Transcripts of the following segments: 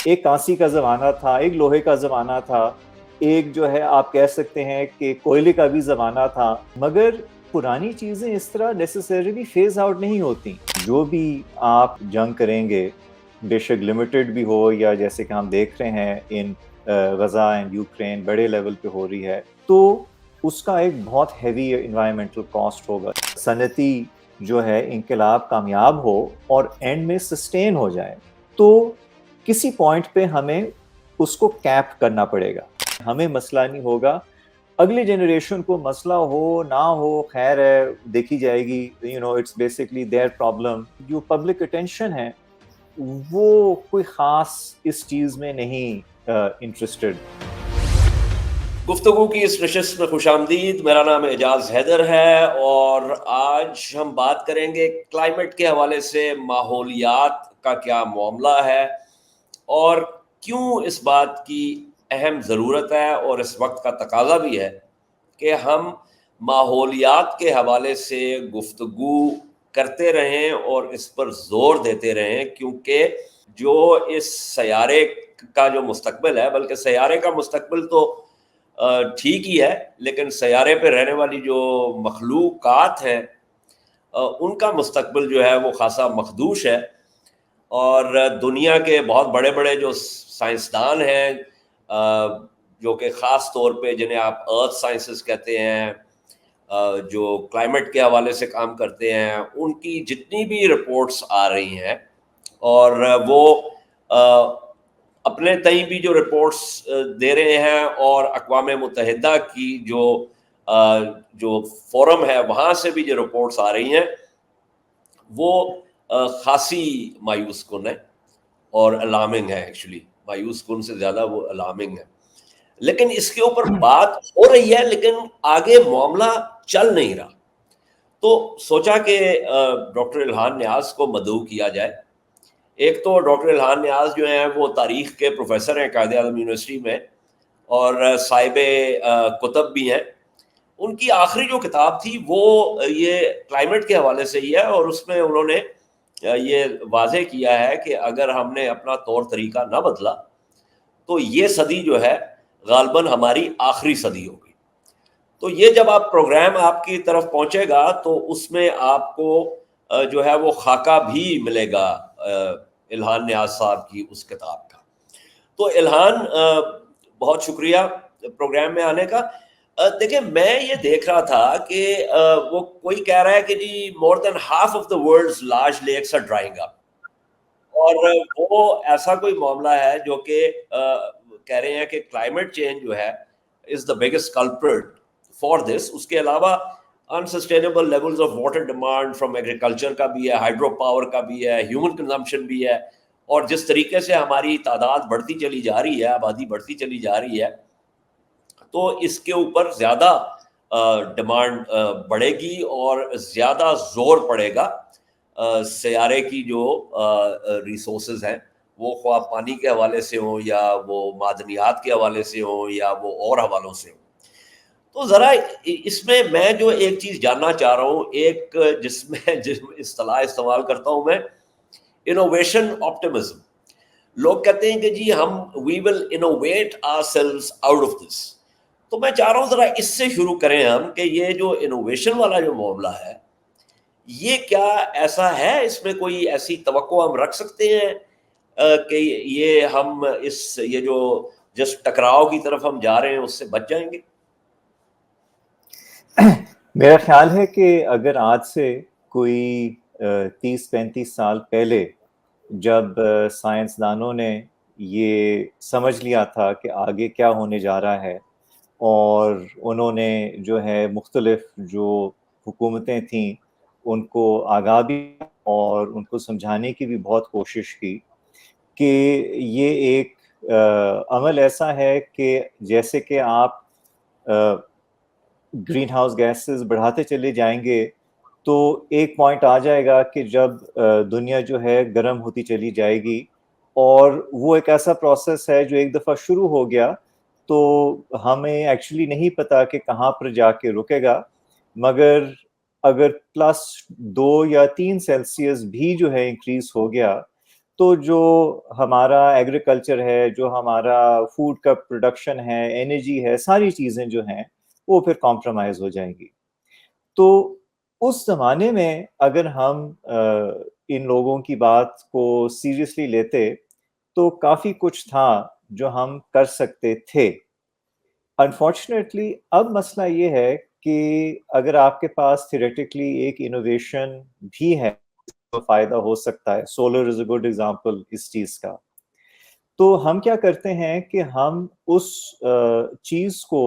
ایک کانسی کا زمانہ تھا، ایک لوہے کا زمانہ تھا، ایک جو ہے آپ کہہ سکتے ہیں کہ کوئلے کا بھی زمانہ تھا، مگر پرانی چیزیں اس طرح نیسیسریلی فیز آؤٹ نہیں ہوتی. جو بھی آپ جنگ کریں گے، بے شک لمیٹڈ بھی ہو یا جیسے کہ ہم دیکھ رہے ہیں ان غزہ اینڈ یوکرین بڑے لیول پہ ہو رہی ہے، تو اس کا ایک بہت ہیوی انوائرمنٹل کاسٹ ہوگا. صنعتی جو ہے انقلاب کامیاب ہو اور اینڈ میں سسٹین ہو جائے تو کسی پوائنٹ پہ ہمیں اس کو کیپ کرنا پڑے گا. ہمیں مسئلہ نہیں ہوگا، اگلی جنریشن کو مسئلہ ہو نہ ہو خیر ہے، دیکھی جائے گی. It's basically their problem. جو پبلک اٹینشن ہے وہ کوئی خاص اس چیز میں نہیں انٹرسٹڈ. گفتگو کی اس نشست میں خوش آمدید. میرا نام اعجاز حیدر ہے اور آج ہم بات کریں گے کلائمیٹ کے حوالے سے ماحولیات کا کیا معاملہ ہے اور کیوں اس بات کی اہم ضرورت ہے اور اس وقت کا تقاضا بھی ہے کہ ہم ماحولیات کے حوالے سے گفتگو کرتے رہیں اور اس پر زور دیتے رہیں، کیونکہ جو اس سیارے کا جو مستقبل ہے، بلکہ سیارے کا مستقبل تو ٹھیک ہی ہے، لیکن سیارے پہ رہنے والی جو مخلوقات ہیں ان کا مستقبل جو ہے وہ خاصا مخدوش ہے. اور دنیا کے بہت بڑے بڑے جو سائنسدان ہیں جو کہ خاص طور پہ جنہیں آپ ارتھ سائنسز کہتے ہیں، جو کلائمیٹ کے حوالے سے کام کرتے ہیں، ان کی جتنی بھی رپورٹس آ رہی ہیں اور وہ اپنے تئیں بھی جو رپورٹس دے رہے ہیں اور اقوام متحدہ کی جو فورم ہے وہاں سے بھی جو رپورٹس آ رہی ہیں وہ خاصی مایوس کن ہے اور الارمنگ ہے. ایکچولی مایوس کن سے زیادہ وہ الارمنگ ہے. لیکن اس کے اوپر بات ہو رہی ہے لیکن آگے معاملہ چل نہیں رہا. تو سوچا کہ ڈاکٹر الہان نیاز کو مدعو کیا جائے. ایک تو ڈاکٹر الہان نیاز جو ہیں وہ تاریخ کے پروفیسر ہیں قائد اعظم یونیورسٹی میں اور صاحب کتب بھی ہیں. ان کی آخری جو کتاب تھی وہ یہ کلائمیٹ کے حوالے سے ہی ہے اور اس میں انہوں نے یہ واضح کیا ہے کہ اگر ہم نے اپنا طور طریقہ نہ بدلا تو یہ صدی جو ہے غالباً ہماری آخری صدی ہوگی. تو یہ جب آپ پروگرام آپ کی طرف پہنچے گا تو اس میں آپ کو جو ہے وہ خاکہ بھی ملے گا الہان نیاز صاحب کی اس کتاب کا. تو الہان بہت شکریہ پروگرام میں آنے کا. دیکھیں میں یہ دیکھ رہا تھا کہ وہ کوئی کہہ رہا ہے کہ جی more than half of the world's large lakes are drying up, اور وہ ایسا کوئی معاملہ ہے جو کہ کہہ رہے ہیں کہ کلائمیٹ چینج جو ہے is the biggest culprit for this. اس کے علاوہ unsustainable levels of water demand from agriculture کا بھی ہے، ہائیڈرو پاور کا بھی ہے، ہیومن کنزمپشن بھی ہے، اور جس طریقے سے ہماری تعداد بڑھتی چلی جا رہی ہے، آبادی بڑھتی چلی جا رہی ہے، تو اس کے اوپر زیادہ ڈیمانڈ بڑھے گی اور زیادہ زور پڑے گا سیارے کی جو ریسورسز ہیں، وہ خواہ پانی کے حوالے سے ہوں یا وہ معدنیات کے حوالے سے ہوں یا وہ اور حوالوں سے ہوں. تو ذرا اس میں جو ایک چیز جاننا چاہ رہا ہوں، ایک جس اصطلاح استعمال کرتا ہوں میں، انوویشن آپٹمزم. لوگ کہتے ہیں کہ جی ہم we will innovate ourselves out of this. تو میں چاہ رہا ہوں ذرا اس سے شروع کریں ہم کہ یہ جو انوویشن والا جو معاملہ ہے یہ کیا ایسا ہے، اس میں کوئی ایسی توقع ہم رکھ سکتے ہیں کہ یہ ہم یہ جو جس ٹکراؤ کی طرف ہم جا رہے ہیں اس سے بچ جائیں گے؟ میرا خیال ہے کہ اگر آج سے کوئی 30-35 سال پہلے جب سائنسدانوں نے یہ سمجھ لیا تھا کہ آگے کیا ہونے جا رہا ہے اور انہوں نے جو ہے مختلف جو حکومتیں تھیں ان کو آگاہ بھی اور ان کو سمجھانے کی بھی بہت کوشش کی کہ یہ ایک عمل ایسا ہے کہ جیسے کہ آپ گرین ہاؤس گیسز بڑھاتے چلے جائیں گے تو ایک پوائنٹ آ جائے گا کہ جب دنیا جو ہے گرم ہوتی چلی جائے گی، اور وہ ایک ایسا پروسیس ہے جو ایک دفعہ شروع ہو گیا تو ہمیں ایکچولی نہیں پتا کہ کہاں پر جا کے رکے گا. مگر اگر +2 یا 3 سیلسیس بھی جو ہے انکریز ہو گیا تو جو ہمارا ایگریکلچر ہے، جو ہمارا فوڈ کا پروڈکشن ہے، انرجی ہے، ساری چیزیں جو ہیں وہ پھر کمپرومائز ہو جائیں گی. تو اس زمانے میں اگر ہم ان لوگوں کی بات کو سیریسلی لیتے تو کافی کچھ تھا جو ہم کر سکتے تھے. انفارچونیٹلی اب مسئلہ یہ ہے کہ اگر آپ کے پاس تھیوریٹیکلی ایک انوویشن بھی ہے تو فائدہ ہو سکتا ہے. Solar is a good example اس چیز کا. تو ہم کیا کرتے ہیں کہ ہم اس چیز کو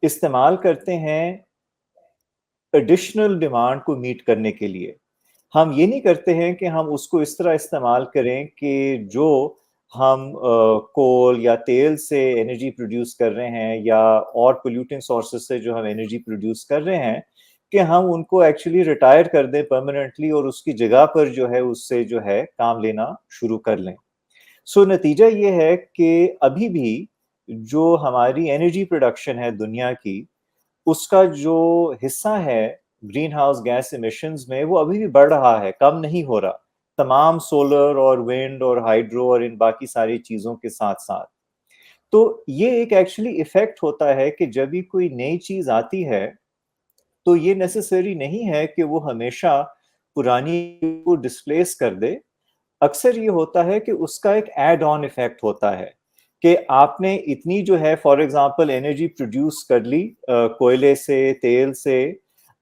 استعمال کرتے ہیں ایڈیشنل ڈیمانڈ کو میٹ کرنے کے لیے. ہم یہ نہیں کرتے ہیں کہ ہم اس کو اس طرح استعمال کریں کہ جو ہم کول یا تیل سے انرجی پروڈیوس کر رہے ہیں یا اور پولیوٹنگ سورسز سے جو ہم انرجی پروڈیوس کر رہے ہیں کہ ہم ان کو ایکچولی ریٹائر کر دیں پرماننٹلی اور اس کی جگہ پر جو ہے اس سے جو ہے کام لینا شروع کر لیں. سو نتیجہ یہ ہے کہ ابھی بھی جو ہماری انرجی پروڈکشن ہے دنیا کی، اس کا جو حصہ ہے گرین ہاؤس گیس ایمیشنز میں وہ ابھی بھی بڑھ رہا ہے، کم نہیں ہو رہا، تمام سولر اور ونڈ اور ہائیڈرو اور ان باقی ساری چیزوں کے ساتھ ساتھ. تو یہ ایک ایکچولی ایفیکٹ ہوتا ہے کہ جب بھی کوئی نئی چیز آتی ہے تو یہ نیسیسری نہیں ہے کہ وہ ہمیشہ پرانی کو ڈسپلیس کر دے. اکثر یہ ہوتا ہے کہ اس کا ایک ایڈ آن ایفیکٹ ہوتا ہے کہ آپ نے اتنی جو ہے فار ایگزامپل انرجی پروڈیوس کر لی کوئلے سے، تیل سے،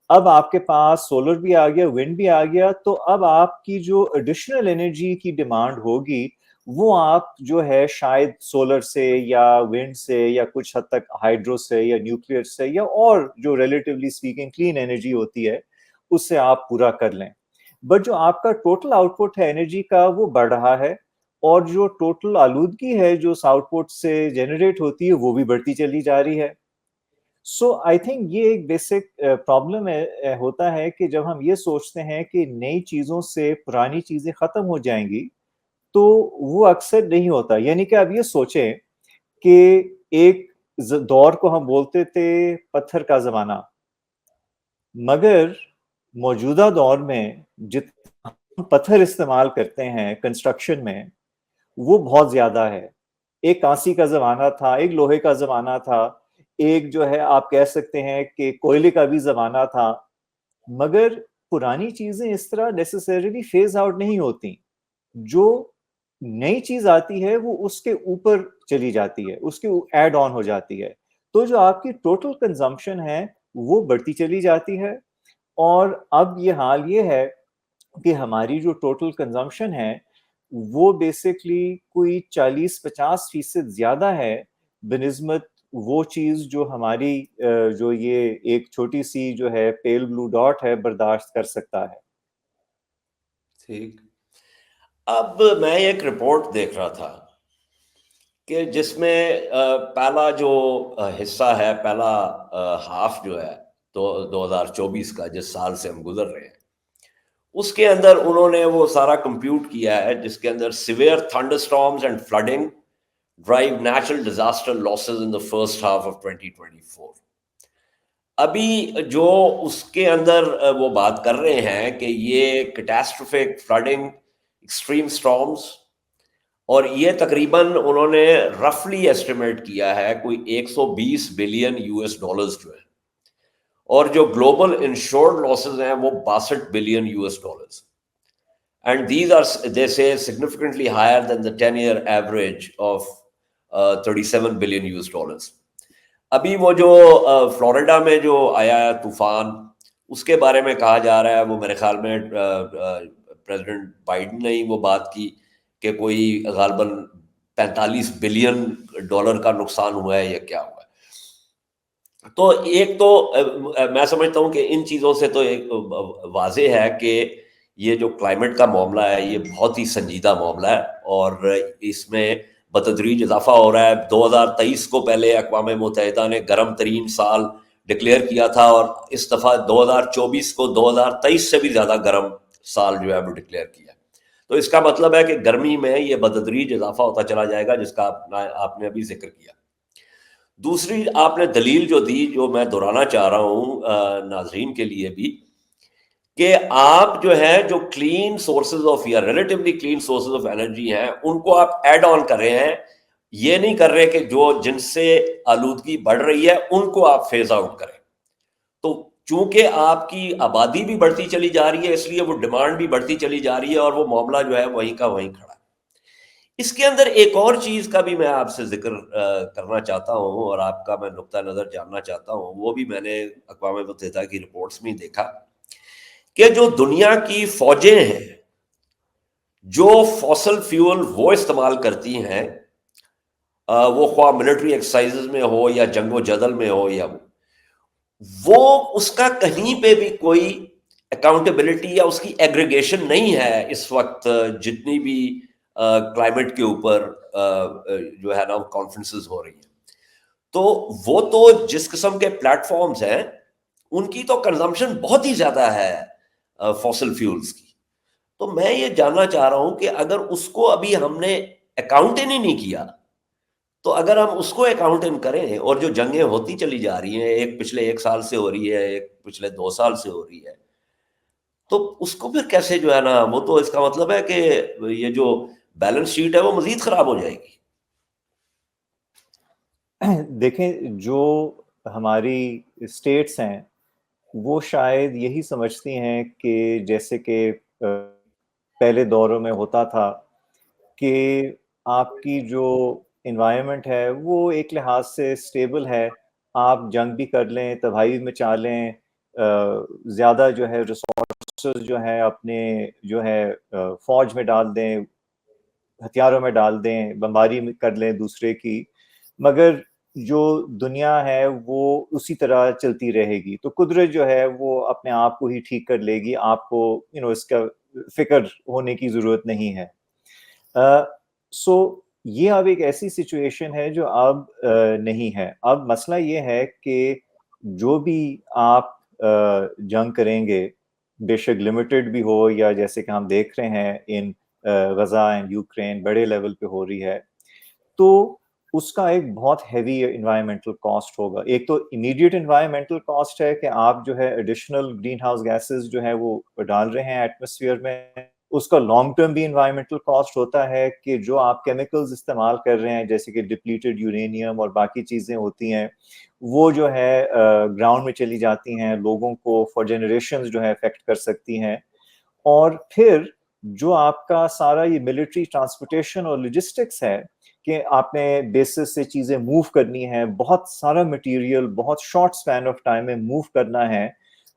اب آپ کے پاس سولر بھی آ گیا، ونڈ بھی آ گیا، تو اب آپ کی جو ایڈیشنل انرجی کی ڈیمانڈ ہوگی وہ آپ جو ہے شاید سولر سے یا ونڈ سے یا کچھ حد تک ہائیڈرو سے یا نیوکلیئر سے یا اور جو ریلیٹیولی اسپیکنگ کلین انرجی ہوتی ہے اس سے آپ پورا کر لیں. بٹ جو آپ کا ٹوٹل آؤٹ پٹ ہے انرجی کا وہ بڑھ رہا ہے، اور جو ٹوٹل آلودگی ہے جو اس آؤٹ پٹ سے جنریٹ ہوتی ہے وہ بھی بڑھتی چلی جا رہی ہے. سو آئی تھنک یہ ایک بیسک پرابلم ہوتا ہے کہ جب ہم یہ سوچتے ہیں کہ نئی چیزوں سے پرانی چیزیں ختم ہو جائیں گی تو وہ اکثر نہیں ہوتا. یعنی کہ آپ یہ سوچیں کہ ایک دور کو ہم بولتے تھے پتھر کا زمانہ، مگر موجودہ دور میں جتنا ہم پتھر استعمال کرتے ہیں کنسٹرکشن میں وہ بہت زیادہ ہے. ایک کانسی کا زمانہ تھا، ایک لوہے کا زمانہ تھا، ایک جو ہے آپ کہہ سکتے ہیں کہ کوئلے کا بھی زمانہ تھا، مگر پرانی چیزیں اس طرح نیسیسریلی فیز آؤٹ نہیں ہوتی. جو نئی چیز آتی ہے وہ اس کے اوپر چلی جاتی ہے، اس کے ایڈ آن ہو جاتی ہے. تو جو آپ کی ٹوٹل کنزمپشن ہے وہ بڑھتی چلی جاتی ہے. اور اب یہ حال یہ ہے کہ ہماری جو ٹوٹل کنزمپشن ہے وہ بیسکلی کوئی 40-50% زیادہ ہے بنسبت وہ چیز جو ہماری جو یہ ایک چھوٹی سی جو ہے پیل بلو ڈاٹ ہے برداشت کر سکتا ہے. ٹھیک. اب میں ایک رپورٹ دیکھ رہا تھا کہ جس میں پہلا جو حصہ ہے، پہلا ہاف جو ہے 2024 کا، جس سال سے ہم گزر رہے ہیں، اس کے اندر انہوں نے وہ سارا کمپیوٹ کیا ہے جس کے اندر severe thunderstorms and flooding drive natural disaster losses in the first half of 2024. ابھی جو اس کے اندر وہ بات کر رہے ہیں کہ یہ کیٹاسٹروفک فلڈنگ، ایکسٹریم سٹارمز، اور یہ تقریباً انہوں نے رفلی ایسٹیمیٹ کیا ہے کوئی 120 بلین US ڈالرز جو ہے، اور جو گلوبل انشورڈ لاسز ہیں وہ 62 billion US dollars. And these are, they say, significantly higher than the 10-year average of 37 billion US dollars. ابھی وہ جو فلوریڈا میں جو آیا ہے طوفان، اس کے بارے میں کہا جا رہا ہے، وہ میرے خیال میں پریزیڈنٹ بائیڈن نے ہی وہ بات کی کہ کوئی غالباً 45 بلین ڈالر کا نقصان ہوا ہے یا کیا ہوا ہے. تو ایک تو میں سمجھتا ہوں کہ ان چیزوں سے تو ایک واضح ہے کہ یہ جو کلائمیٹ کا معاملہ ہے یہ بہت ہی سنجیدہ معاملہ ہے، اور اس میں بتدریج اضافہ ہو رہا ہے. 2023 کو پہلے اقوام متحدہ نے گرم ترین سال ڈکلیئر کیا تھا، اور اس دفعہ 2024 کو 2023 سے بھی زیادہ گرم سال جو ہے وہ ڈکلیئر کیا. تو اس کا مطلب ہے کہ گرمی میں یہ بتدریج اضافہ ہوتا چلا جائے گا، جس کا آپ نے ابھی ذکر کیا. دوسری آپ نے دلیل جو دی، جو میں دہرانا چاہ رہا ہوں ناظرین کے لیے بھی، کہ آپ جو ہے جو کلین سورسز آف یا relatively clean sources of energy ہیں ان کو آپ ایڈ آن کر رہے ہیں. یہ نہیں کر رہے کہ جو جن سے آلودگی بڑھ رہی ہے ان کو آپ فیز آؤٹ کریں. تو چونکہ آپ کی آبادی بھی بڑھتی چلی جا رہی ہے اس لیے وہ ڈیمانڈ بھی بڑھتی چلی جا رہی ہے اور وہ معاملہ جو ہے وہیں کا وہیں کھڑا ہے. اس کے اندر ایک اور چیز کا بھی میں آپ سے ذکر کرنا چاہتا ہوں اور آپ کا میں نقطہ نظر جاننا چاہتا ہوں. وہ بھی میں نے اقوام متحدہ کی رپورٹس میں دیکھا کہ جو دنیا کی فوجیں ہیں جو فوسل فیول وہ استعمال کرتی ہیں وہ خواہ ملٹری ایکسرسائزز میں ہو یا جنگ و جدل میں ہو یا وہ اس کا کہیں پہ بھی کوئی اکاؤنٹیبلٹی یا اس کی ایگریگیشن نہیں ہے اس وقت جتنی بھی کلائمیٹ کے اوپر جو ہے نا کانفرنسز ہو رہی ہیں. تو وہ تو جس قسم کے پلیٹ فارمز ہیں ان کی تو کنزمپشن بہت ہی زیادہ ہے فوسل فیولز کی. تو میں یہ جاننا چاہ رہا ہوں کہ اگر اس کو ابھی ہم نے اکاؤنٹ ہی نہیں کیا تو اگر ہم اس کو اکاؤنٹ ان کریں اور جو جنگیں ہوتی چلی جا رہی ہیں ایک پچھلے 1 سال سے ہو رہی ہے ایک پچھلے 2 سال سے ہو رہی ہے تو اس کو پھر کیسے جو ہے نا وہ تو اس کا مطلب ہے کہ یہ جو بیلنس شیٹ ہے وہ مزید خراب ہو جائے گی. دیکھیں جو ہماری اسٹیٹس ہیں وہ شاید یہی سمجھتی ہیں کہ جیسے کہ پہلے دوروں میں ہوتا تھا کہ آپ کی جو انوائرمنٹ ہے وہ ایک لحاظ سے اسٹیبل ہے, آپ جنگ بھی کر لیں, تباہی میں مچا لیں, زیادہ جو ہے ریسورسز جو ہے اپنے جو ہے فوج میں ڈال دیں, ہتھیاروں میں ڈال دیں, بمباری کر لیں دوسرے کی, مگر جو دنیا ہے وہ اسی طرح چلتی رہے گی. تو قدرت جو ہے وہ اپنے آپ کو ہی ٹھیک کر لے گی, آپ کو اس کا فکر ہونے کی ضرورت نہیں ہے. سو یہ اب ایک ایسی سچویشن ہے جو اب نہیں ہے. اب مسئلہ یہ ہے کہ جو بھی آپ جنگ کریں گے, بے شک لمیٹڈ بھی ہو یا جیسے کہ ہم دیکھ رہے ہیں ان غزہ اینڈ یوکرین بڑے لیول پہ ہو رہی ہے, تو اس کا ایک بہت ہیوی انوائرمنٹل کاسٹ ہوگا. ایک تو امیڈیٹ انوائرمنٹل کاسٹ ہے کہ آپ جو ہے ایڈیشنل گرین ہاؤس گیسز جو ہے وہ ڈال رہے ہیں ایٹماسفیئر میں. اس کا لانگ ٹرم بھی انوائرمنٹل کاسٹ ہوتا ہے کہ جو آپ کیمیکلز استعمال کر رہے ہیں جیسے کہ ڈپلیٹڈ یورینیم اور باقی چیزیں ہوتی ہیں وہ جو ہے گراؤنڈ میں چلی جاتی ہیں, لوگوں کو فار جنریشنز جو ہے افیکٹ کر سکتی ہیں. اور پھر جو آپ کا سارا یہ ملٹری ٹرانسپورٹیشن اور لاجسٹکس ہے کہ آپ نے بیسس سے چیزیں موو کرنی ہیں, بہت سارا مٹیریل بہت شارٹ سپین آف ٹائم میں موو کرنا ہے,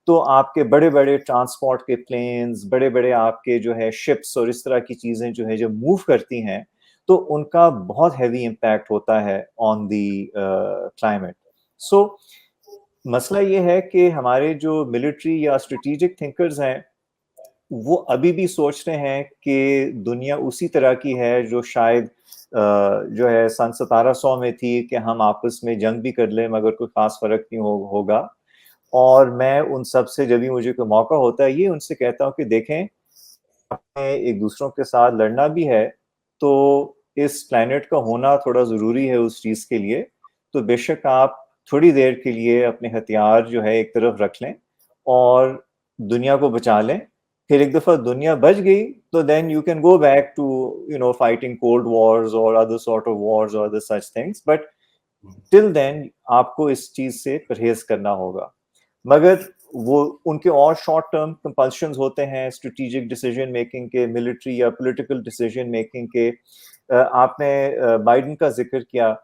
تو آپ کے بڑے بڑے ٹرانسپورٹ کے پلینز, بڑے بڑے آپ کے جو ہے شپس اور اس طرح کی چیزیں جو ہے جب موو کرتی ہیں تو ان کا بہت ہیوی امپیکٹ ہوتا ہے آن دی کلائمیٹ. سو مسئلہ یہ ہے کہ ہمارے جو ملٹری یا اسٹریٹجک تھنکرز ہیں وہ ابھی بھی سوچ رہے ہیں کہ دنیا اسی طرح کی ہے جو شاید جو ہے سن 1700 میں تھی کہ ہم آپس میں جنگ بھی کر لیں مگر کوئی خاص فرق نہیں ہوگا. اور میں ان سب سے جب بھی مجھے کوئی موقع ہوتا ہے یہ ان سے کہتا ہوں کہ دیکھیں ایک دوسروں کے ساتھ لڑنا بھی ہے تو اس پلانٹ کا ہونا تھوڑا ضروری ہے اس چیز کے لیے, تو بے شک آپ تھوڑی دیر کے لیے اپنے ہتھیار جو ہے ایک طرف رکھ لیں اور دنیا کو بچا لیں. پھر ایک دفعہ دنیا بچ گئی تو then you can go back to fighting cold wars or other sort of wars or other such things, but till then آپ کو اس چیز سے پرہیز کرنا ہوگا. مگر وہ ان کے اور شارٹ ٹرم کمپلشنز ہوتے ہیں اسٹریٹجک ڈیسیجن میکنگ کے, ملٹری یا پولیٹیکل ڈیسیجن میکنگ کے. آپ نے بائیڈن کا ذکر کیا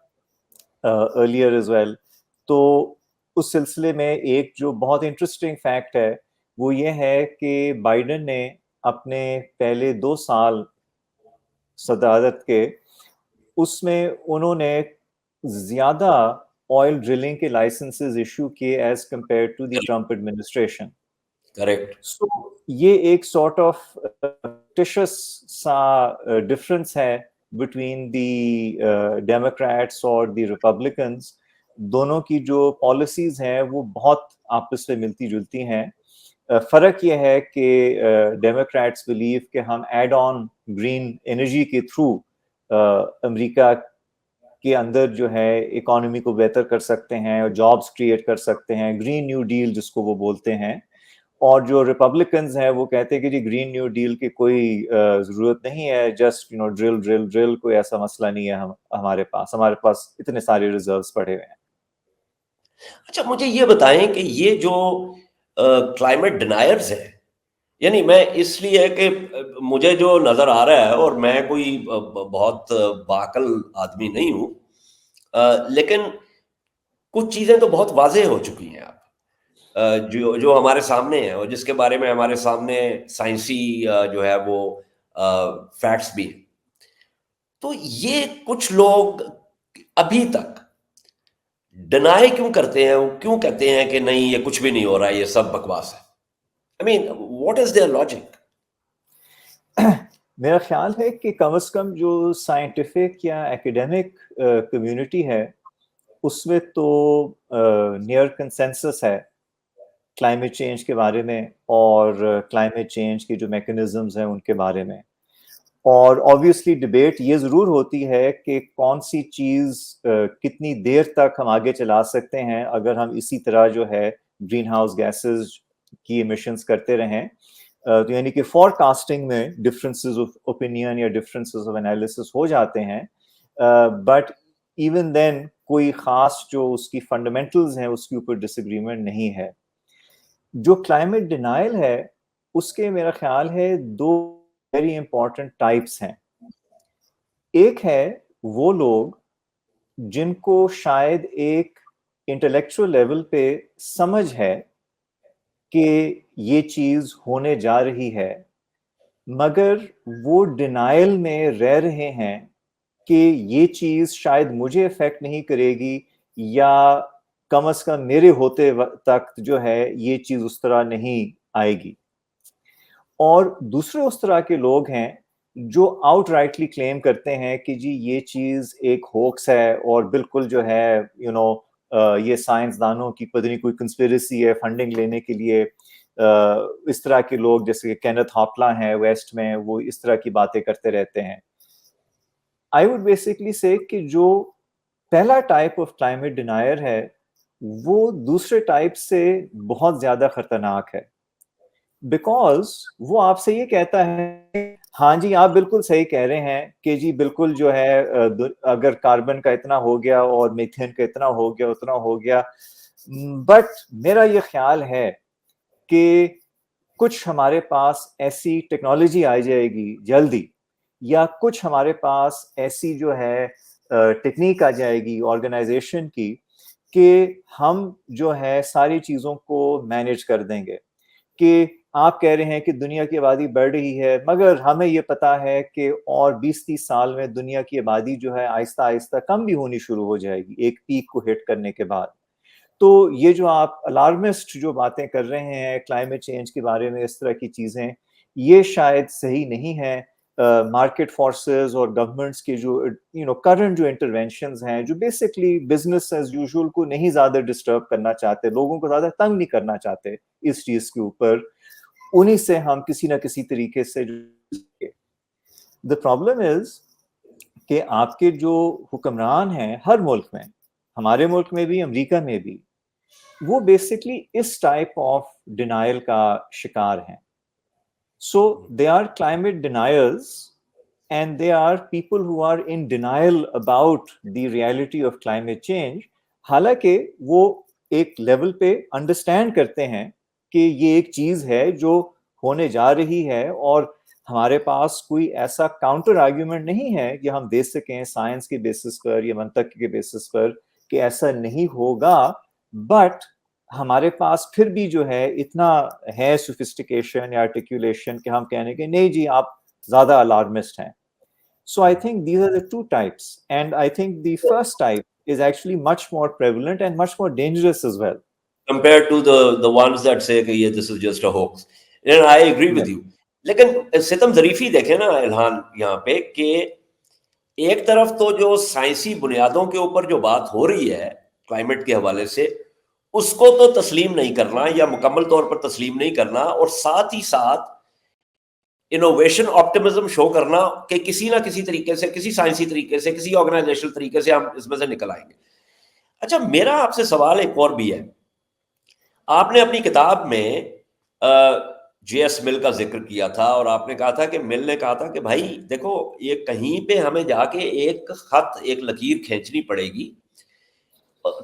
ارلیئر ایز ویل, تو اس سلسلے میں ایک جو بہت انٹرسٹنگ فیکٹ ہے وہ یہ ہے کہ بائیڈن نے اپنے پہلے 2 سال صدارت کے اس میں انہوں نے زیادہ آئل ڈرلنگ کے لائسنسز ایشو کیے as compared to the Trump administration. Correct. So یہ ایک سارٹ آف ٹشس سا ڈفرنس ہے بٹوین دی ڈیموکریٹس اور دی ریپبلکنس. دونوں کی جو پالیسیز ہیں وہ بہت آپس میں ملتی جلتی ہیں. فرق یہ ہے کہ ڈیموکریٹس بلیو کہ ہم ایڈ آن گرین انرجی کے تھرو امریکہ کے اندر جو ہے اکانومی کو بہتر کر سکتے ہیں اور جابس کریٹ کر سکتے ہیں, گرین نیو ڈیل جس کو وہ بولتے ہیں. اور جو ریپبلکنز ہیں وہ کہتے ہیں کہ جی گرین نیو ڈیل کی کوئی ضرورت نہیں ہے, جسٹ ڈرل کوئی ایسا مسئلہ نہیں ہے ہمارے پاس اتنے سارے ریزروز پڑے ہوئے ہیں. اچھا مجھے یہ بتائیں کہ یہ جو کلائمیٹ ڈینائرز ہیں, یعنی میں اس لیے کہ مجھے جو نظر آ رہا ہے, اور میں کوئی بہت باعقل آدمی نہیں ہوں, لیکن کچھ چیزیں تو بہت واضح ہو چکی ہیں اب, جو ہمارے سامنے ہیں, اور جس کے بارے میں ہمارے سامنے سائنسی جو ہے وہ فیکٹس بھی ہیں. تو یہ کچھ لوگ ابھی تک ڈینائی کیوں کرتے ہیں, کیوں کہتے ہیں کہ نہیں یہ کچھ بھی نہیں ہو رہا ہے, یہ سب بکواس ہے؟ I mean, what is their logic? میرا خیال ہے کہ کم از کم جو سائنٹیفک یا ایکیڈیمک کمیونٹی ہے اس میں تو نیئر کنسنسس ہے کلائمیٹ چینج کے بارے میں, اور کلائمیٹ چینج کی جو میکنزمز ہیں ان کے بارے میں. اور آبویسلی ڈبیٹ یہ ضرور ہوتی ہے کہ کون سی چیز کتنی دیر تک ہم آگے چلا سکتے ہیں اگر ہم اسی طرح جو ہے گرین ہاؤس گیسز کی ایمیشنز کرتے رہیں. تو یعنی کہ فور کاسٹنگ میں ڈفرینسز آف اوپینین یا ڈفرینسز آف انالیسس ہو جاتے ہیں, بٹ ایون دین کوئی خاص جو اس کی فنڈامنٹلز ہیں اس کے اوپر ڈس ایگریمنٹ نہیں ہے. جو کلائمیٹ ڈینائل ہے اس کے میرا خیال ہے دو ویری امپورٹنٹ ٹائپس ہیں. ایک ہے وہ لوگ جن کو شاید ایک انٹلیکچوئل لیول پہ سمجھ ہے کہ یہ چیز ہونے جا رہی ہے, مگر وہ ڈینائل میں رہ رہے ہیں کہ یہ چیز شاید مجھے افیکٹ نہیں کرے گی, یا کم از کم میرے ہوتے تک جو ہے یہ چیز اس طرح نہیں آئے گی. اور دوسرے اس طرح کے لوگ ہیں جو آؤٹ رائٹلی کلیم کرتے ہیں کہ جی یہ چیز ایک ہوکس ہے, اور بالکل جو ہے یہ سائنسدانوں کی پتہ نہیں کوئی کنسپیریسی ہے فنڈنگ لینے کے لیے. اس طرح کے لوگ جیسے کہ کینتھ ہاپلا ہیں ویسٹ میں, وہ اس طرح کی باتیں کرتے رہتے ہیں. آئی وڈ بیسکلی سے کہ جو پہلا ٹائپ آف کلائمیٹ ڈینائر ہے وہ دوسرے ٹائپ سے بہت زیادہ خطرناک ہے, بیکاز وہ آپ سے یہ کہتا ہے ہاں جی آپ بالکل صحیح کہہ رہے ہیں کہ جی بالکل جو ہے اگر کاربن کا اتنا ہو گیا اور میتھین کا اتنا ہو گیا اتنا ہو گیا, بٹ میرا یہ خیال ہے کہ کچھ ہمارے پاس ایسی ٹیکنالوجی آ جائے گی جلدی, یا کچھ ہمارے پاس ایسی جو ہے ٹیکنیک آ جائے گی آرگنائزیشن کی کہ ہم جو ہے ساری چیزوں کو مینیج کر دیں گے. کہ آپ کہہ رہے ہیں کہ دنیا کی آبادی بڑھ رہی ہے, مگر ہمیں یہ پتا ہے کہ اور 20-30 سال میں دنیا کی آبادی جو ہے آہستہ آہستہ کم بھی ہونی شروع ہو جائے گی ایک پیک کو ہٹ کرنے کے بعد. تو یہ جو آپ الارمسٹ جو باتیں کر رہے ہیں کلائمیٹ چینج کے بارے میں, اس طرح کی چیزیں, یہ شاید صحیح نہیں ہے. مارکیٹ فورسز اور گورنمنٹس کے جو کرنٹ جو انٹرونشنز ہیں جو بیسکلی بزنس ایز یوزول کو نہیں زیادہ ڈسٹرب کرنا چاہتے, لوگوں کو زیادہ تنگ نہیں کرنا چاہتے اس چیز کے اوپر, انہی سے ہم کسی نہ کسی طریقے سے. دا پرابلم از کہ آپ کے جو حکمران ہیں ہر ملک میں, ہمارے ملک میں بھی امریکہ میں بھی, وہ بیسکلی اس ٹائپ آف ڈینائل کا شکار ہیں. So they are climate deniers, and they are people who are in denial about the reality of climate change. حالانکہ وہ ایک لیول پہ انڈرسٹینڈ کرتے ہیں کہ یہ ایک چیز ہے جو ہونے جا رہی ہے, اور ہمارے پاس کوئی ایسا کاؤنٹر آرگیومنٹ نہیں ہے کہ ہم دے سکیں سائنس کے بیسس پر یا منطق کے بیسس پر کہ ایسا نہیں ہوگا. بٹ ہمارے پاس پھر بھی جو ہے اتنا ہے سوفسٹیکیشن یا آرٹیکولیشن کہ ہم کہنے کہ نہیں جی آپ زیادہ الارمسٹ ہیں. So I think these are the two types, and I think the first type is actually much more prevalent and much more dangerous as well compared to the ones that say کہ یہ this is just a hoax. And I agree with you. لیکن ستم ظریفی دیکھیں نا الہان یہاں پہ کہ ایک طرف تو جو سائنسی بنیادوں کے اوپر جو بات ہو رہی ہے کلائمیٹ کے حوالے سے, اس کو تو تسلیم نہیں کرنا یا مکمل طور پر تسلیم نہیں کرنا, اور ساتھ ہی ساتھ انوویشن آپٹمزم شو کرنا کہ کسی نہ کسی طریقے سے, کسی سائنسی طریقے سے, کسی آرگنائزیشنل طریقے سے ہم اس میں سے نکل آئیں گے. اچھا میرا آپ سے سوال ایک اور بھی ہے. آپ نے اپنی کتاب میں جے ایس مل کا ذکر کیا تھا، اور آپ نے کہا تھا کہ مل نے کہا تھا کہ بھائی دیکھو یہ کہیں پہ ہمیں جا کے ایک خط ایک لکیر کھینچنی پڑے گی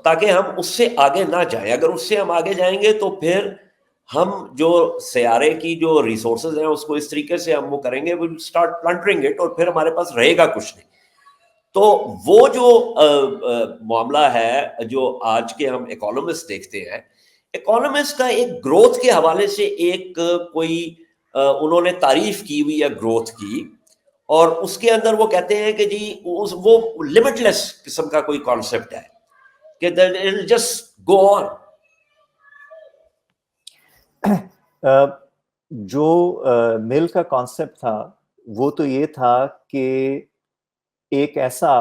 تاکہ ہم اس سے آگے نہ جائیں. اگر اس سے ہم آگے جائیں گے تو پھر ہم جو سیارے کی جو ریسورسز ہیں اس کو اس طریقے سے ہم وہ کریں گے, we'll start plundering it, اور پھر ہمارے پاس رہے گا کچھ نہیں. تو وہ جو معاملہ ہے جو آج کے ہم اکانومسٹ دیکھتے ہیں, اکانومسٹ کا ایک گروتھ کے حوالے سے ایک کوئی انہوں نے تعریف کی ہوئی ہے گروتھ کی, اور اس کے اندر وہ کہتے ہیں کہ جی وہ لمٹ لیس قسم کا کوئی کانسیپٹ ہے کہ it'll just go on. جو مل کا کانسیپٹ تھا وہ تو یہ تھا کہ ایک ایسا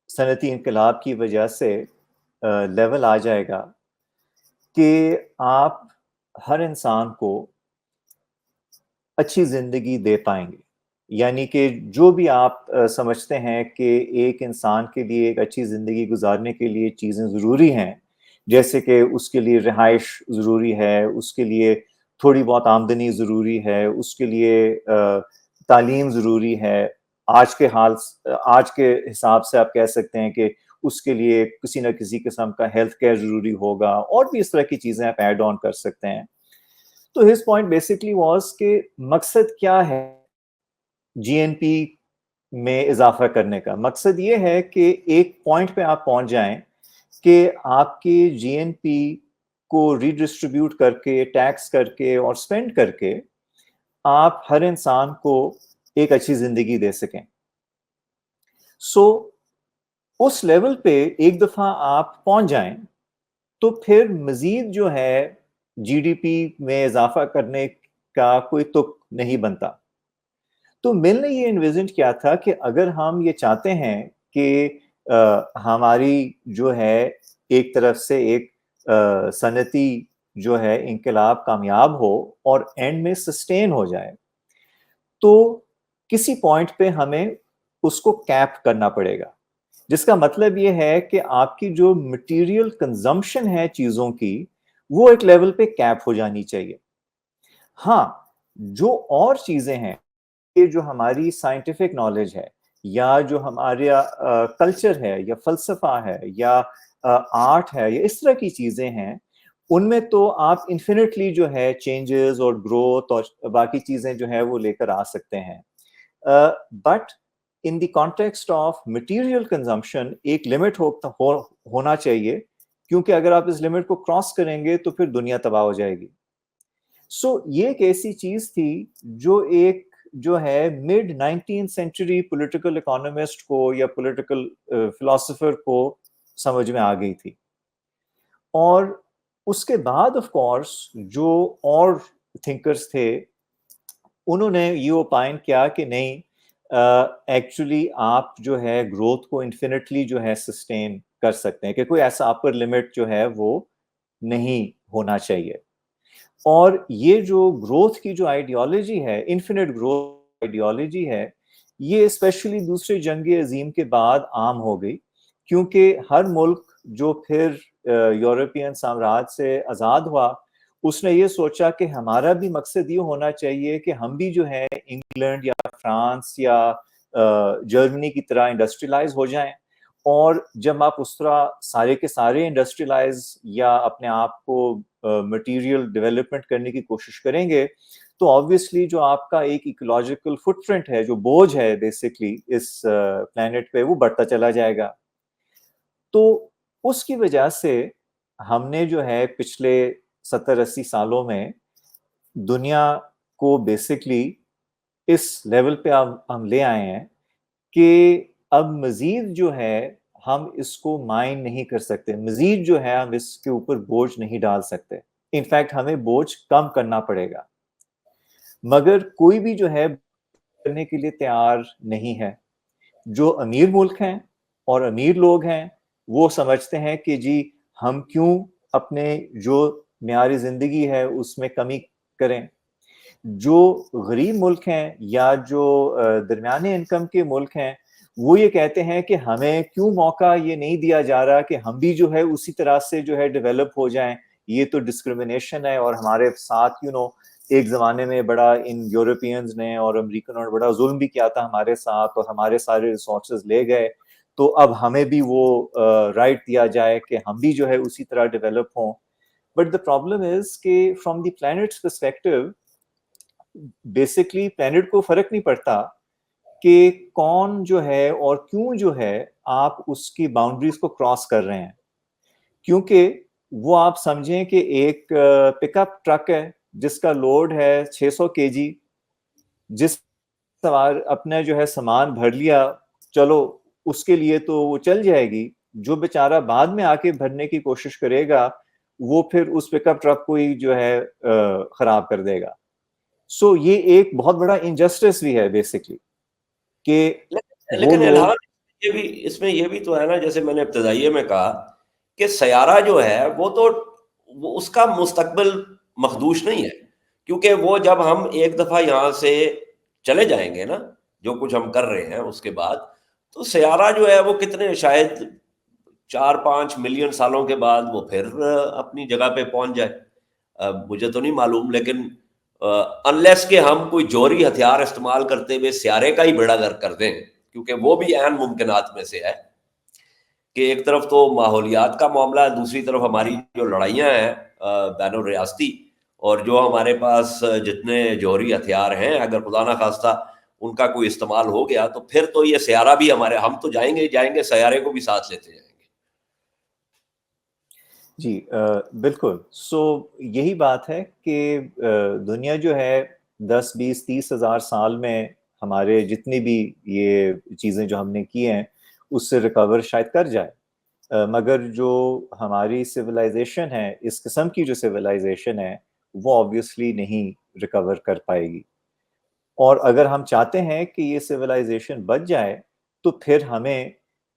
صنعتی انقلاب کی وجہ سے لیول آ جائے گا کہ آپ ہر انسان کو اچھی زندگی دے پائیں گے. یعنی کہ جو بھی آپ سمجھتے ہیں کہ ایک انسان کے لیے ایک اچھی زندگی گزارنے کے لیے چیزیں ضروری ہیں, جیسے کہ اس کے لیے رہائش ضروری ہے, اس کے لیے تھوڑی بہت آمدنی ضروری ہے, اس کے لیے تعلیم ضروری ہے, آج کے حساب سے آپ کہہ سکتے ہیں کہ اس کے لیے کسی نہ کسی قسم کا ہیلتھ کیئر ضروری ہوگا, اور بھی اس طرح کی چیزیں آپ ایڈ آن کر سکتے ہیں. تو ہز پوائنٹ بیسکلی واز کہ مقصد کیا ہے جی این پی میں اضافہ کرنے کا. مقصد یہ ہے کہ ایک پوائنٹ پہ آپ پہنچ جائیں کہ آپ کے جی این پی کو ریڈسٹریبیوٹ کر کے, ٹیکس کر کے اور اسپینڈ کر کے آپ ہر انسان کو ایک اچھی زندگی دے سکیں. سو اس لیول پہ ایک دفعہ آپ پہنچ جائیں تو پھر مزید جو ہے جی ڈی پی میں اضافہ کرنے کا کوئی تک نہیں بنتا. تو مل نے یہ انویژن کیا تھا کہ اگر ہم یہ چاہتے ہیں کہ ہماری جو ہے ایک طرف سے ایک صنعتی جو ہے انقلاب کامیاب ہو اور اینڈ میں سسٹین ہو جائے, تو کسی پوائنٹ پہ ہمیں اس کو کیپ کرنا پڑے گا, جس کا مطلب یہ ہے کہ آپ کی جو مٹیریل کنزمپشن ہے چیزوں کی وہ ایک لیول پہ کیپ ہو جانی چاہیے. ہاں, جو اور چیزیں ہیں, یہ جو ہماری سائنٹیفک نالج ہے یا جو ہمارا کلچر ہے یا فلسفہ ہے یا آرٹ ہے یا اس طرح کی چیزیں ہیں, ان میں تو آپ انفینٹلی جو ہے چینجز اور گروتھ اور باقی چیزیں جو ہے وہ لے کر آ سکتے ہیں. But in the context of material consumption ایک لمٹ ہونا چاہیے, کیونکہ اگر آپ اس لمٹ کو کراس کریں گے تو پھر دنیا تباہ ہو جائے گی. سو یہ ایک ایسی چیز تھی جو ایک جو ہے mid 19th century political economist کو یا پولیٹیکل فلاسفر کو سمجھ میں آ گئی تھی. اور اس کے بعد آف کورس جو اور تھنکرز تھے انہوں نے یہ اوپائن کیا کہ نہیں, ایکچولی آپ جو ہے گروتھ کو انفینٹلی جو ہے سسٹین کر سکتے ہیں, کہ کوئی ایسا اپر لمٹ جو ہے وہ نہیں ہونا چاہیے. اور یہ جو گروتھ کی جو آئیڈیالوجی ہے, انفینٹ گروتھ آئیڈیالوجی ہے, یہ اسپیشلی دوسری جنگ عظیم کے بعد عام ہو گئی, کیونکہ ہر ملک جو پھر یورپین سامراج سے آزاد ہوا اس نے یہ سوچا کہ ہمارا بھی مقصد یہ ہونا چاہیے کہ ہم بھی جو ہے انگلینڈ یا فرانس یا جرمنی کی طرح انڈسٹریلائز ہو جائیں. اور جب آپ اس طرح سارے کے سارے انڈسٹریلائز یا اپنے آپ کو مٹیریل ڈیولپمنٹ کرنے کی کوشش کریں گے تو آبویسلی جو آپ کا ایک ایکولوجیکل فٹ پرنٹ ہے, جو بوجھ ہے بیسکلی اس پلانٹ پہ, وہ بڑھتا چلا جائے گا. تو اس کی وجہ سے ہم نے جو ہے پچھلے 70-80 سالوں میں دنیا کو بیسکلی اس لیول پہ ہم لے آئے ہیں کہ اب مزید جو ہے ہم اس کو مائن نہیں کر سکتے, مزید جو ہے ہم اس کے اوپر بوجھ نہیں ڈال سکتے. انفیکٹ ہمیں بوجھ کم کرنا پڑے گا, مگر کوئی بھی جو ہے کرنے کے لیے تیار نہیں ہے. جو امیر ملک ہیں اور امیر لوگ ہیں وہ سمجھتے ہیں کہ جی ہم کیوں اپنے جو معیار زندگی ہے اس میں کمی کریں. جو غریب ملک ہیں یا جو درمیانے انکم کے ملک ہیں وہ یہ کہتے ہیں کہ ہمیں کیوں موقع یہ نہیں دیا جا رہا کہ ہم بھی جو ہے اسی طرح سے جو ہے ڈیولپ ہو جائیں, یہ تو ڈسکریمنیشن ہے اور ہمارے ساتھ ایک زمانے میں بڑا ان یورپینز نے اور امریکنوں نے بڑا ظلم بھی کیا تھا ہمارے ساتھ اور ہمارے سارے ریسورسز لے گئے, تو اب ہمیں بھی وہ رائٹ دیا جائے کہ ہم بھی جو ہے اسی طرح ڈیولپ ہوں. بٹ دا پرابلم از کہ from the plants perspective basically plant کو فرق نہیں پڑتا کہ کون جو ہے اور کیوں جو ہے آپ اس کی باؤنڈریز کو کراس کر رہے ہیں, کیونکہ وہ آپ سمجھیں کہ ایک پک اپ ٹرک ہے جس کا لوڈ ہے 600 kg, جس سوار اپنا جو ہے سامان بھر لیا, چلو اس کے لیے تو وہ چل جائے گی. جو بیچارہ بعد میں آ کے بھرنے کی کوشش کرے گا وہ پھر اس پک اپ ٹرک کو ہی جو ہے خراب کر دے گا. سو یہ ایک بہت بڑا انجسٹس بھی ہے بیسکلی کہ وہ لیکن لوگ الہان یہ بھی اس میں یہ بھی تو ہے نا, جیسے میں نے ابتدائیے میں کہا کہ سیارہ جو ہے وہ تو وہ اس کا مستقبل مخدوش نہیں ہے, کیونکہ وہ جب ہم ایک دفعہ یہاں سے چلے جائیں گے نا, جو کچھ ہم کر رہے ہیں اس کے بعد, تو سیارہ جو ہے وہ کتنے شاید 4-5 ملین سالوں کے بعد وہ پھر اپنی جگہ پہ پہنچ جائے. مجھے تو نہیں معلوم, لیکن انلیس کہ ہم کوئی جوہری ہتھیار استعمال کرتے ہوئے سیارے کا ہی بیڑا غرق کر دیں, کیونکہ وہ بھی اہم ممکنات میں سے ہے کہ ایک طرف تو ماحولیات کا معاملہ ہے, دوسری طرف ہماری جو لڑائیاں ہیں بین الریاستی, اور جو ہمارے پاس جتنے جوہری ہتھیار ہیں اگر خدا نہ خواستہ ان کا کوئی استعمال ہو گیا تو پھر تو یہ سیارہ بھی ہم تو جائیں گے سیارے کو بھی ساتھ لیتے جائیں گے. جی بالکل. سو یہی بات ہے کہ دنیا جو ہے 10-20-30 ہزار سال میں ہمارے جتنی بھی یہ چیزیں جو ہم نے کی ہیں اس سے ریکور شاید کر جائے, مگر جو ہماری سویلائزیشن ہے, اس قسم کی جو سویلائزیشن ہے, وہ آبویسلی نہیں ریکور کر پائے گی. اور اگر ہم چاہتے ہیں کہ یہ سویلائزیشن بچ جائے تو پھر ہمیں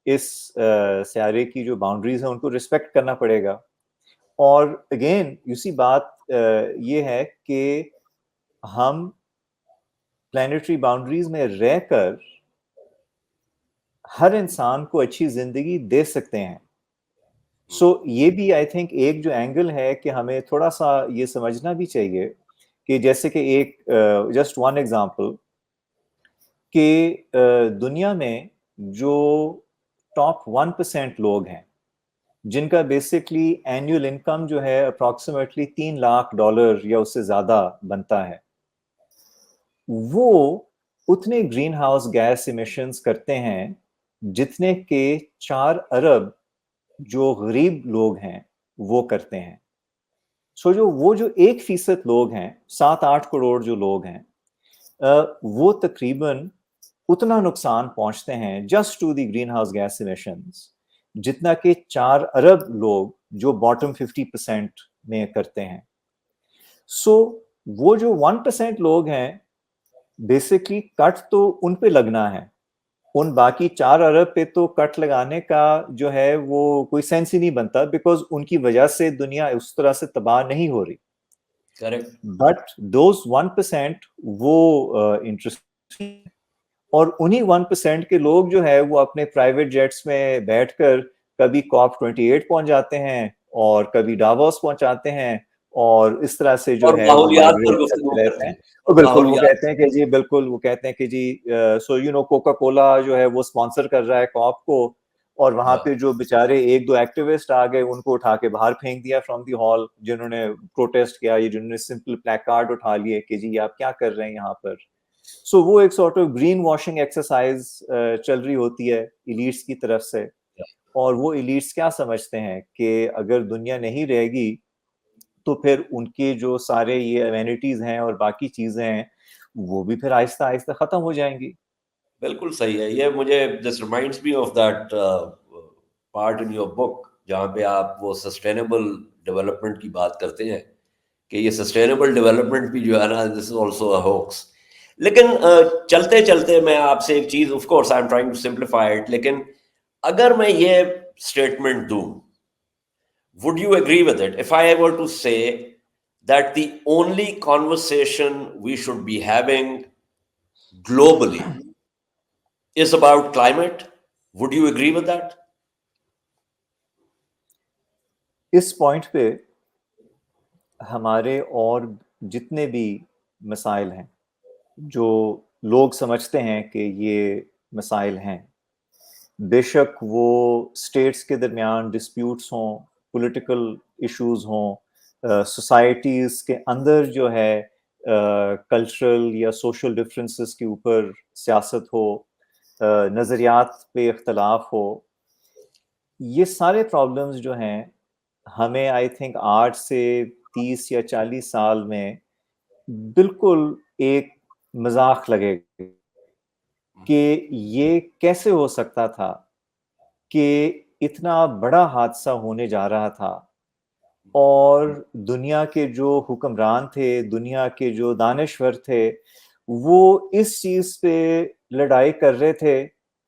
اس سیارے کی جو باؤنڈریز ہیں ان کو رسپیکٹ کرنا پڑے گا. اور اگین اسی بات یہ ہے کہ ہم پلانیٹری باؤنڈریز میں رہ کر ہر انسان کو اچھی زندگی دے سکتے ہیں. سو یہ بھی آئی تھنک ایک جو اینگل ہے کہ ہمیں تھوڑا سا یہ سمجھنا بھی چاہیے کہ جیسے کہ ایک جسٹ ون ایگزامپل کہ دنیا میں جو ٹاپ 1% لوگ ہیں جن کا بیسکلی اینیول انکم جو ہے اپروکسیمیٹلی $3 لاکھ یا اس سے زیادہ بنتا ہے, وہ اتنے گرین ہاؤس گیس ایمیشنز کرتے ہیں جتنے کہ 4 ارب جو غریب لوگ ہیں وہ کرتے ہیں. سو وہ جو 1% لوگ ہیں, 7-8 کروڑ جو لوگ ہیں, وہ تقریباً اتنا نقصان پہنچتے ہیں just to the greenhouse gas emissions جتنا کہ 4 ارب لوگ جو باٹم 50% میں کرتے ہیں. سو وہ جو 1% لوگ ہیں بیسکلی کٹ تو ان پہ لگنا ہے, ان باقی 4 ارب پہ تو کٹ لگانے کا جو ہے وہ کوئی سینس ہی نہیں بنتا, بیکاز ان کی وجہ سے دنیا اس طرح سے تباہ نہیں ہو رہی. کریکٹ. بٹ دوز 1% وہ انٹرسٹ, اور انہی 1% کے لوگ جو ہے وہ اپنے پرائیویٹ جیٹس میں بیٹھ کر کبھی COP28 پہنچ جاتے ہیں اور کبھی ڈاووس پہنچاتے ہیں, اور اس طرح سے جو اور ہے وہ ماحولیات پر مائگریٹ گفتگو کرتے رہتے کرتے ہیں. ہیں. اور بالکل وہ ماحولیات کہتے ہیں کہ جی بالکل وہ کہتے ہیں کہ جی سو کوکا کولا جو ہے وہ اسپانسر کر رہا ہے COP کو, اور وہاں پہ جو بیچارے 1-2 ایکٹیوسٹ آ گئے ان کو اٹھا کے باہر پھینک دیا فرام دی ہال, جنہوں نے پروٹیسٹ کیا, یہ جنہوں نے سمپل پلیک کارڈ اٹھا لیے کہ جی آپ کیا کر رہے ہیں یہاں پر. سو وہ ایک sort of green washing exercise چل رہی ہوتی ہے ایلیٹس کی طرف سے, اور وہ ایلیٹس کیا سمجھتے ہیں کہ اگر دنیا نہیں رہے گی تو پھر ان کے جو سارے یہ امینٹیز ہیں اور باقی چیزیں ہیں وہ بھی پھر آہستہ آہستہ ختم ہو جائیں گی. بالکل صحیح ہے. یہ مجھے this reminds me of that part in your book جہاں پہ آپ وہ سسٹینیبل ڈیولپمنٹ کی بات کرتے ہیں کہ یہ سسٹینیبل ڈیولپمنٹ بھی جو ہے نا, دس از آلسو اے ہوکس. لیکن چلتے چلتے میں آپ سے ایک چیز, of course I am trying to simplify it, لیکن اگر میں یہ اسٹیٹمنٹ دوں, would you agree with it if I were to say that the only conversation we should be having globally is about climate? Would you agree with that? اس point پہ ہمارے اور جتنے بھی مسائل ہیں جو لوگ سمجھتے ہیں کہ یہ مسائل ہیں، بے شک وہ اسٹیٹس کے درمیان ڈسپیوٹس ہوں، پولیٹیکل ایشوز ہوں، سوسائٹیز کے اندر جو ہے کلچرل یا سوشل ڈفرینسز کے اوپر سیاست ہو، نظریات پہ اختلاف ہو، یہ سارے پرابلمز جو ہیں ہمیں آئی تھنک 8 سے 30 یا 40 سال میں بالکل ایک مذاق لگے گا کہ یہ کیسے ہو سکتا تھا کہ اتنا بڑا حادثہ ہونے جا رہا تھا اور دنیا کے جو حکمران تھے، دنیا کے جو دانشور تھے، وہ اس چیز پہ لڑائی کر رہے تھے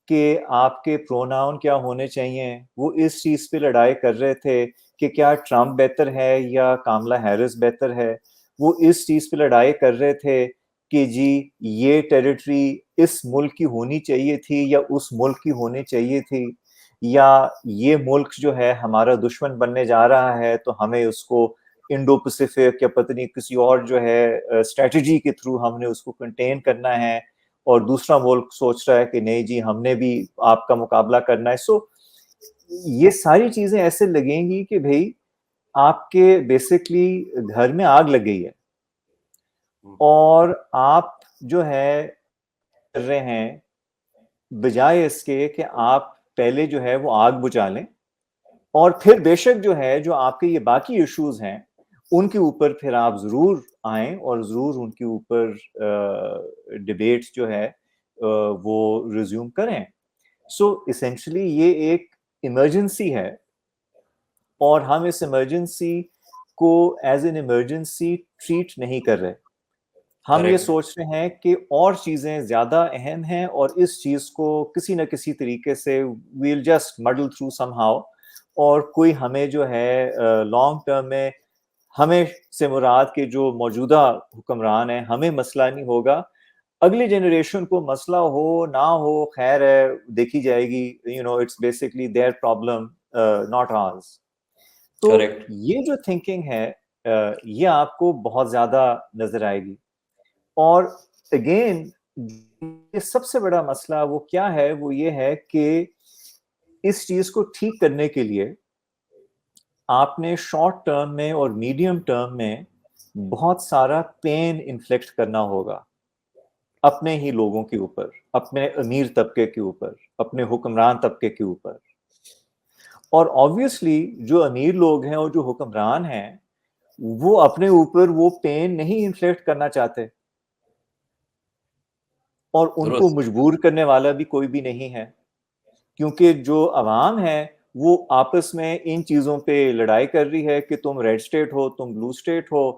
کہ آپ کے پروناؤن کیا ہونے چاہیے، وہ اس چیز پہ لڑائی کر رہے تھے کہ کیا ٹرمپ بہتر ہے یا کاملا ہیرس بہتر ہے، وہ اس چیز پہ لڑائی کر رہے تھے کہ جی یہ ٹیریٹری اس ملک کی ہونی چاہیے تھی یا اس ملک کی ہونی چاہیے تھی، یا یہ ملک جو ہے ہمارا دشمن بننے جا رہا ہے تو ہمیں اس کو انڈو پیسفک یا پتہ نہیں کسی اور جو ہے اسٹریٹجی کے تھرو ہم نے اس کو کنٹین کرنا ہے، اور دوسرا ملک سوچ رہا ہے کہ نہیں جی ہم نے بھی آپ کا مقابلہ کرنا ہے. سو یہ ساری چیزیں ایسے لگیں گی کہ بھئی آپ کے بیسکلی گھر میں آگ لگ گئی ہے اور آپ جو ہے کر رہے ہیں بجائے اس کے کہ آپ پہلے جو ہے وہ آگ بجھا لیں اور پھر بے شک جو ہے جو آپ کے یہ باقی ایشوز ہیں ان کے اوپر پھر آپ ضرور آئیں اور ضرور ان کے اوپر ڈیبیٹ جو ہے وہ ریزیوم کریں. سو اسینشلی یہ ایک ایمرجنسی ہے اور ہم اس ایمرجنسی کو ایز این ایمرجنسی ٹریٹ نہیں کر رہے. ہم یہ سوچ رہے ہیں کہ اور چیزیں زیادہ اہم ہیں اور اس چیز کو کسی نہ کسی طریقے سے we'll just muddle through somehow، اور کوئی ہمیں جو ہے لانگ ٹرم میں ہمیں سے مراد کے جو موجودہ حکمران ہیں ہمیں مسئلہ نہیں ہوگا، اگلی جنریشن کو مسئلہ ہو نہ ہو خیر ہے دیکھی جائے گی، it's basically their problem not ours. تو یہ جو تھنکنگ ہے یہ آپ کو بہت زیادہ نظر آئے گی. اور اگین یہ سب سے بڑا مسئلہ وہ کیا ہے، وہ یہ ہے کہ اس چیز کو ٹھیک کرنے کے لیے آپ نے شارٹ ٹرم میں اور میڈیم ٹرم میں بہت سارا پین انفلیکٹ کرنا ہوگا اپنے ہی لوگوں کے اوپر، اپنے امیر طبقے کے اوپر، اپنے حکمران طبقے کے اوپر. اور آبویسلی جو امیر لوگ ہیں اور جو حکمران ہیں وہ اپنے اوپر وہ پین نہیں انفلیکٹ کرنا چاہتے، اور ان کو مجبور کرنے والا بھی کوئی بھی نہیں ہے، کیونکہ جو عوام ہے وہ آپس میں ان چیزوں پہ لڑائی کر رہی ہے کہ تم ریڈ اسٹیٹ ہو، تم بلو اسٹیٹ ہو،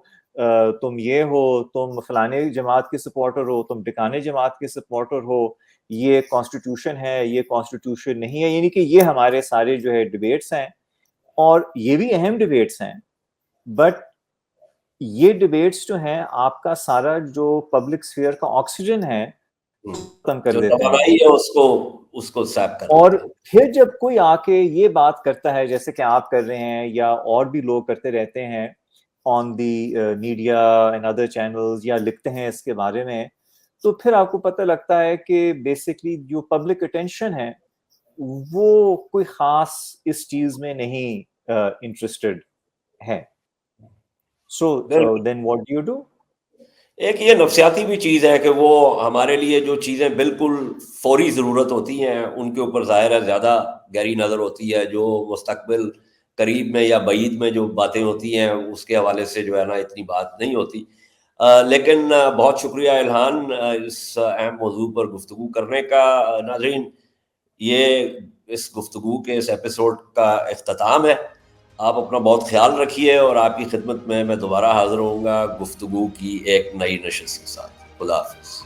تم یہ ہو، تم فلانے جماعت کے سپورٹر ہو، تم ڈکانے جماعت کے سپورٹر ہو، یہ کانسٹیٹیوشن ہے، یہ کانسٹیٹیوشن نہیں ہے. یعنی کہ یہ ہمارے سارے جو ہے ڈیبیٹس ہیں اور یہ بھی اہم ڈیبیٹس ہیں، بٹ یہ ڈیبیٹس جو ہیں آپ کا سارا جو پبلک سفیئر کا آکسیجن ہے ختم کر دیتے ہیں. اس کو سیپ کر اور پھر جب کوئی آ کے یہ بات کرتا ہے جیسے کہ آپ کر رہے ہیں یا اور بھی لوگ کرتے رہتے ہیں آن دی میڈیا اینڈ ادر چینلز، یا لکھتے ہیں اس کے بارے میں، تو پھر آپ کو پتہ لگتا ہے کہ بیسکلی جو پبلک اٹینشن ہے وہ کوئی خاص اس چیز میں نہیں انٹرسٹڈ ہے. سو دین واٹ ڈو یو ڈو؟ ایک یہ نفسیاتی بھی چیز ہے کہ وہ ہمارے لیے جو چیزیں بالکل فوری ضرورت ہوتی ہیں ان کے اوپر ظاہر ہے زیادہ گہری نظر ہوتی ہے، جو مستقبل قریب میں یا بعید میں جو باتیں ہوتی ہیں اس کے حوالے سے جو ہے نا اتنی بات نہیں ہوتی. لیکن بہت شکریہ الہان اس اہم موضوع پر گفتگو کرنے کا. ناظرین، یہ اس گفتگو کے اس ایپیسوڈ کا اختتام ہے. آپ اپنا بہت خیال رکھیے اور آپ کی خدمت میں دوبارہ حاضر ہوں گا گفتگو کی ایک نئی نشست کے ساتھ. خدا حافظ.